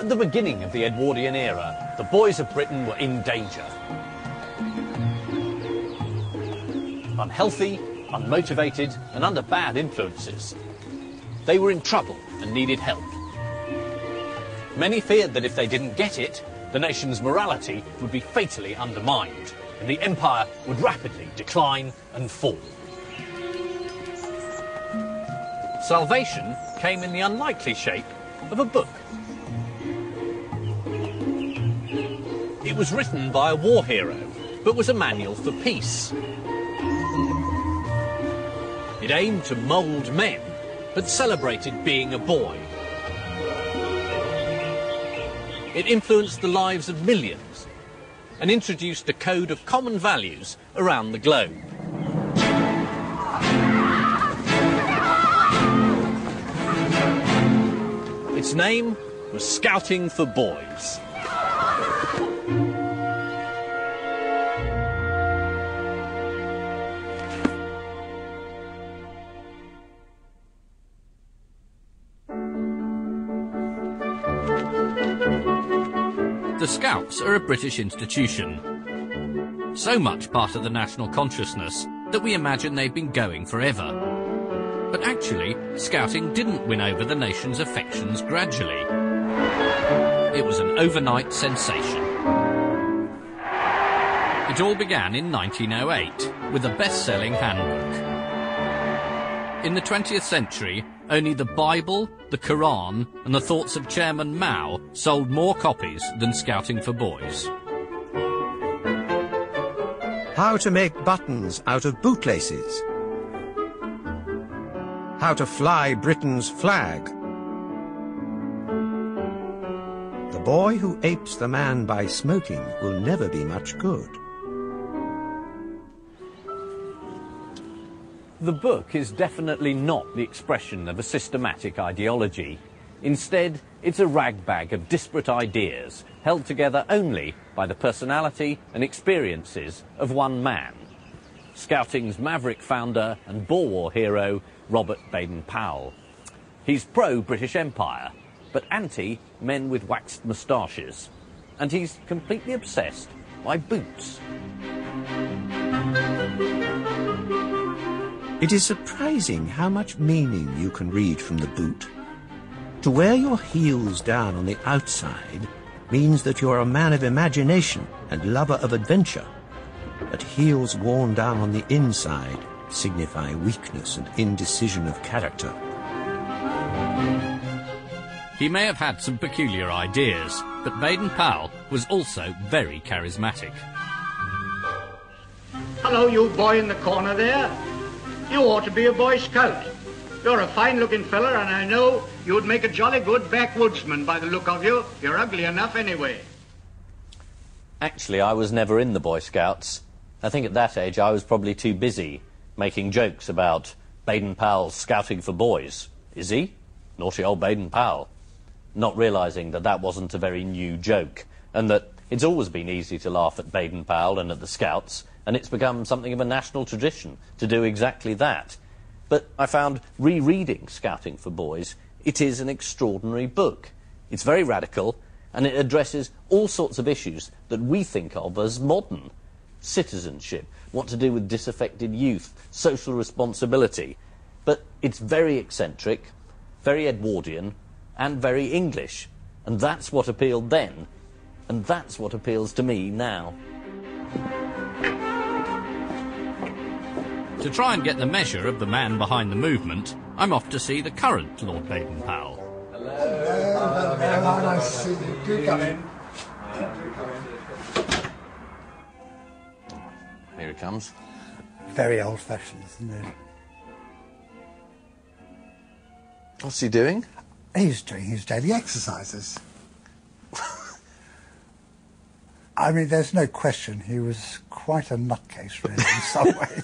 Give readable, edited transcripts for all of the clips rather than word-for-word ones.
At the beginning of the Edwardian era, the boys of Britain were in danger. Unhealthy, unmotivated, and under bad influences. They were in trouble and needed help. Many feared that if they didn't get it, the nation's morality would be fatally undermined, and the empire would rapidly decline and fall. Salvation came in the unlikely shape of a book. It was written by a war hero, but was a manual for peace. It aimed to mould men, but celebrated being a boy. It influenced the lives of millions and introduced a code of common values around the globe. Its name was Scouting for Boys. The Scouts are a British institution, so much part of the national consciousness that we imagine they've been going forever. But actually, Scouting didn't win over the nation's affections gradually. It was an overnight sensation. It all began in 1908 with a best-selling handbook. In the 20th century, only the Bible, the Quran and the thoughts of Chairman Mao sold more copies than Scouting for Boys. How to make buttons out of bootlaces. How to fly Britain's flag. The boy who apes the man by smoking will never be much good. The book is definitely not the expression of a systematic ideology. Instead, it's a ragbag of disparate ideas, held together only by the personality and experiences of one man. Scouting's maverick founder and Boer War hero, Robert Baden-Powell. He's pro-British Empire, but anti-men with waxed moustaches. And he's completely obsessed by boots. It is surprising how much meaning you can read from the boot. To wear your heels down on the outside means that you're a man of imagination and lover of adventure. But heels worn down on the inside signify weakness and indecision of character. He may have had some peculiar ideas, but Baden-Powell was also very charismatic. Hello, you boy in the corner there. You ought to be a Boy Scout. You're a fine-looking fella, and I know you'd make a jolly good backwoodsman by the look of you. You're ugly enough anyway. Actually, I was never in the Boy Scouts. I think at that age I was probably too busy making jokes about Baden-Powell's Scouting for Boys. Is he? Naughty old Baden-Powell. Not realising that that wasn't a very new joke, and that it's always been easy to laugh at Baden-Powell and at the Scouts, and it's become something of a national tradition to do exactly that. But I found rereading Scouting for Boys, it is an extraordinary book. It's very radical, and it addresses all sorts of issues that we think of as modern. Citizenship, what to do with disaffected youth, social responsibility. But it's very eccentric, very Edwardian, and very English. And that's what appealed then, and that's what appeals to me now. To try and get the measure of the man behind the movement, I'm off to see the current Lord Baden-Powell. Hello. Hello. Nice to see you. Do come in. Here it comes. Very old-fashioned, isn't it? What's he doing? He's doing his daily exercises. I mean, there's no question he was quite a nutcase, really, in some ways.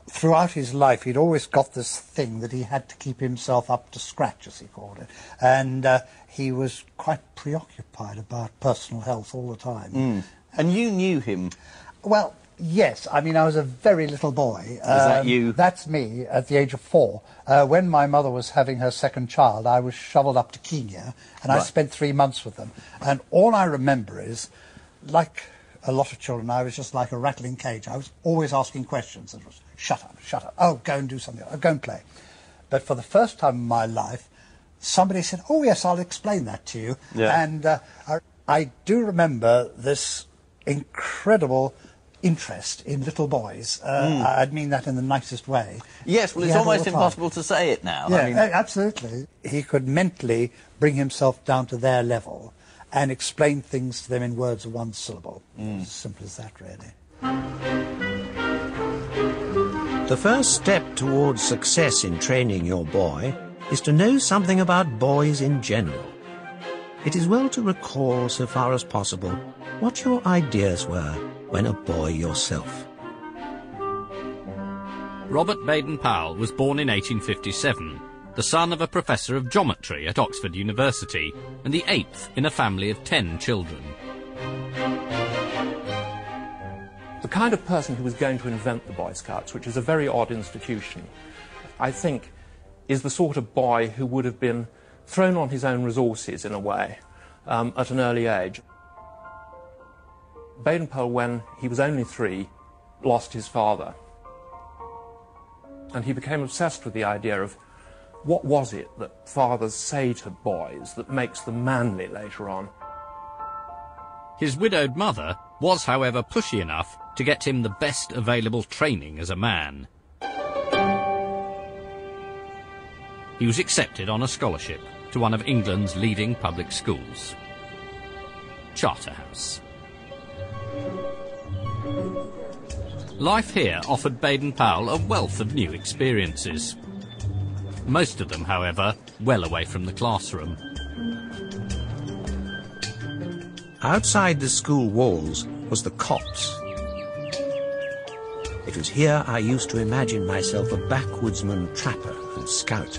Throughout his life, he'd always got this thing that he had to keep himself up to scratch, as he called it. And he was quite preoccupied about personal health all the time. And you knew him? Well, Yes, I mean, I was a very little boy. Is that you? That's me at the age of 4. When my mother was having her second child, I was shoveled up to Kenya, and I spent 3 months with them. And all I remember is, like a lot of children, I was just like a rattling cage. I was always asking questions. It was, shut up, oh, go and do something, oh, go and play. But for the first time in my life, somebody said, oh, yes, I'll explain that to you. Yeah. And I do remember this incredible interest in little boys. I mean that in the nicest way. Yes, well, it's almost impossible to say it now. Yeah, I mean... absolutely. He could mentally bring himself down to their level and explain things to them in words of one syllable. As simple as that, really. The first step towards success in training your boy is to know something about boys in general. It is well to recall, so far as possible, what your ideas were when a boy yourself. Robert Baden-Powell was born in 1857, the son of a professor of geometry at Oxford University, and the 8th in a family of 10 children. The kind of person who was going to invent the Boy Scouts, which is a very odd institution, I think, is the sort of boy who would have been thrown on his own resources, in a way, at an early age. Baden-Powell, when he was only 3, lost his father. And he became obsessed with the idea of what was it that fathers say to boys that makes them manly later on. His widowed mother was, however, pushy enough to get him the best available training as a man. He was accepted on a scholarship to one of England's leading public schools, Charterhouse. Life here offered Baden-Powell a wealth of new experiences. Most of them, however, well away from the classroom. Outside the school walls was the copse. It was here I used to imagine myself a backwoodsman, trapper and scout.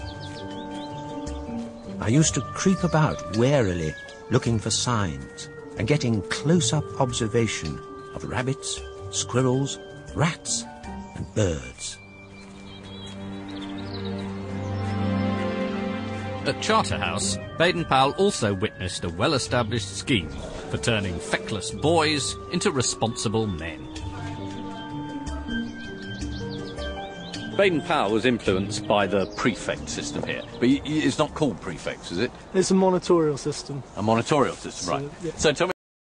I used to creep about warily, looking for signs and getting close-up observation of rabbits, squirrels, rats and birds. At Charterhouse, Baden-Powell also witnessed a well-established scheme for turning feckless boys into responsible men. Baden-Powell was influenced by the prefect system here. But it's not called prefects, is it? It's a monitorial system. A monitorial system, right. Yeah. So tell me